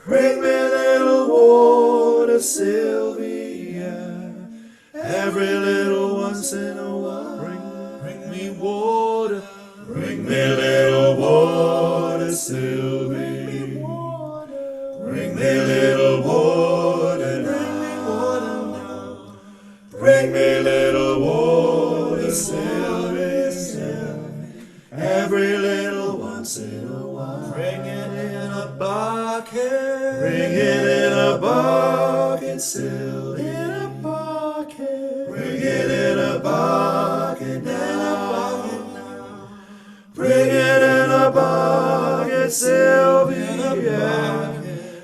Bring me little water, Sylvia. Every little once in a while. Bring me water. Bring me little water, Sylvia. Bring me little water now. Bring me little water, Sylvia. Every little once in a while. Bring it in a bucket. Bring it in a bucket, Sylvia. In a bucket. Bring it in a bucket now. Bring it in a bucket, Sylvia.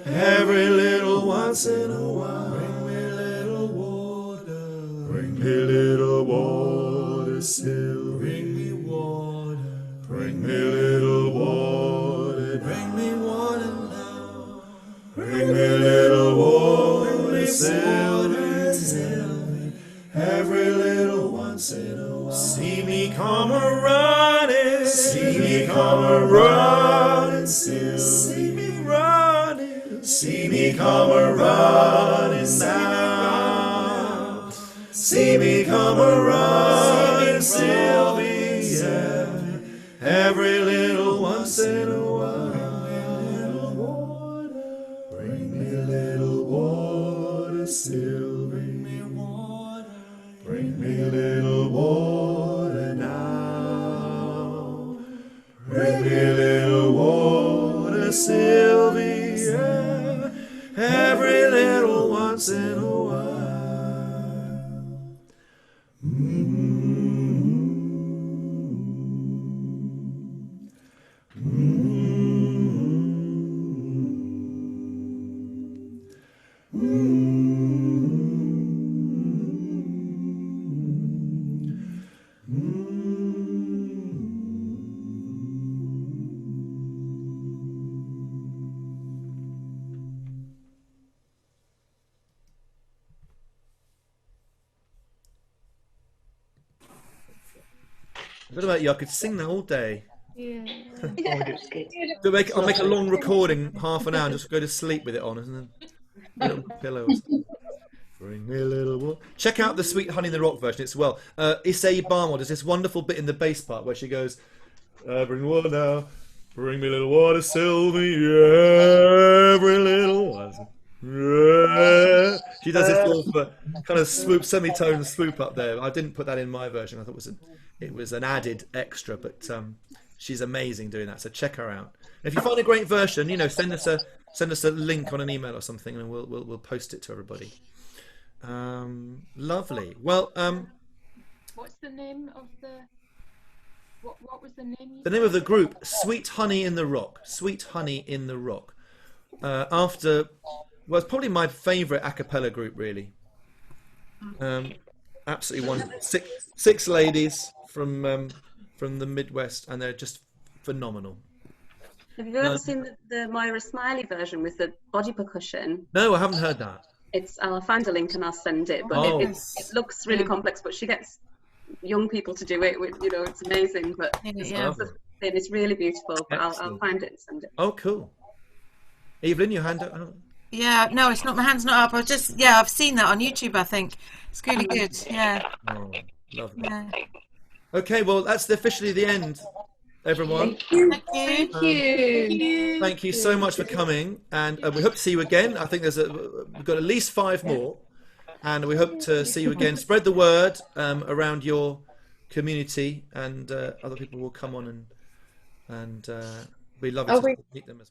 Every little once in a while. Bring me little water. Bring me little water, Sylvia. Bring me water. Bring me little water. Bring me water now. Bring me little water, Sylvia. Every little once in a while. See me come a-running. See me come a-running, Sylvia. See me running. See me come a-running now. See me come a-running, Sylvia. Every little once in a while. Bring me little water, Sylvia. Bring me little water now. Bring me little water, Sylvia. Every little once in a while. I don't know about you, I could sing that all day. Yeah. I'll make a long recording, half an hour, and just go to sleep with it on, and then put it on my pillow or something. Bring me a little water. Check out the Sweet Honey in the Rock version, it's well. Issei Barmore does this wonderful bit in the bass part where she goes, bring water now, bring me a little water, Sylvia, every little water. She does this little kind of swoop, semitone swoop up there. I didn't put that in my version. I thought it was an added extra, but she's amazing doing that. So check her out. And if you find a great version, send us a link on an email or something, and we'll post it to everybody. Lovely. Well, What's the name of the? What was the name? The name of the group, Sweet Honey in the Rock. Sweet Honey in the Rock. Well, it's probably my favourite a cappella group, really. Absolutely wonderful. Six ladies from the Midwest, and they're just phenomenal. Have you ever seen the Moira Smiley version with the body percussion? No, I haven't heard that. I'll find a link and I'll send it. But it looks really complex, but she gets young people to do it. It's amazing. But it's really beautiful. But I'll find it and send it. Oh, cool. Evelyn, your hand up. Yeah, no, it's not. My hand's not up. I've seen that on YouTube. I think it's really good. Yeah. Oh, lovely. Yeah. Okay, well, that's officially the end, everyone. Thank you. Thank you so much for coming, and we hope to see you again. I think we've got at least 5 more, and we hope to see you again. Spread the word around your community, and other people will come on and be lovely to meet them as well.